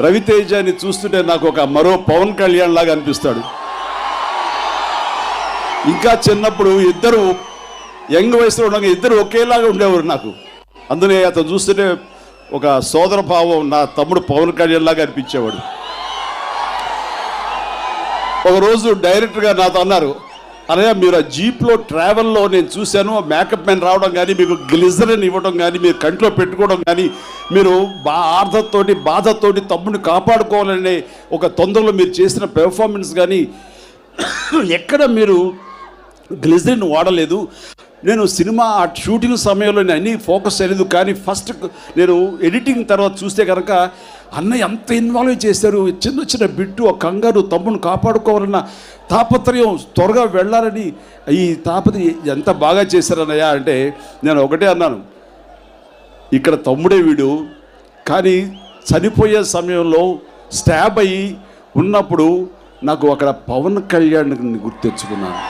రవితేజని చూస్తుంటే నాకు ఒక మరో పవన్ కళ్యాణ్ లాగా అనిపిస్తాడు. ఇంకా చిన్నప్పుడు ఇద్దరు యంగ్ వయసులో ఉండగా ఇద్దరు ఒకేలాగా ఉండేవారు నాకు. అందునే అతను చూస్తుంటే ఒక సోదర భావం, నా తమ్ముడు పవన్ కళ్యాణ్ లాగా అనిపించేవాడు. ఒకరోజు డైరెక్టర్గా నాతో అన్నారు, అన్నయ్య మీరు ఆ జీప్లో ట్రావెల్లో నేను చూశాను, మేకప్ మ్యాన్ రావడం కానీ, మీకు గ్లిజరిన్ ఇవ్వడం కానీ, మీరు కంట్లో పెట్టుకోవడం కానీ, మీరు ఆర్ధతోటి బాధతోటి తమ్ముడిని కాపాడుకోవాలనే ఒక తొందరలో మీరు చేసిన పెర్ఫార్మెన్స్ కానీ ఎక్కడ మీరు గ్లిజరిన్ వాడలేదు. నేను సినిమా షూటింగ్ సమయంలో నేను అన్నీ ఫోకస్ చేయలేదు, కానీ ఫస్ట్ నేను ఎడిటింగ్ తర్వాత చూస్తే కనుక అన్నయ్య ఎంత ఇన్వాల్వ్ చేశారు. చిన్న చిన్న బిట్టు, ఆ కంగారు, తమ్ముడిని కాపాడుకోవాలన్న తాపత్రయం, త్వరగా వెళ్ళాలని ఈ తాపత్రయం ఎంత బాగా చేశారన్నయ్య అంటే నేను ఒకటే అన్నాను, ఇక్కడ తమ్ముడే వీడు, కానీ చనిపోయే సమయంలో స్టాబ్ అయ్యి ఉన్నప్పుడు నాకు అక్కడ పవన్ కళ్యాణ్ గుర్తు తెచ్చుకున్నాను.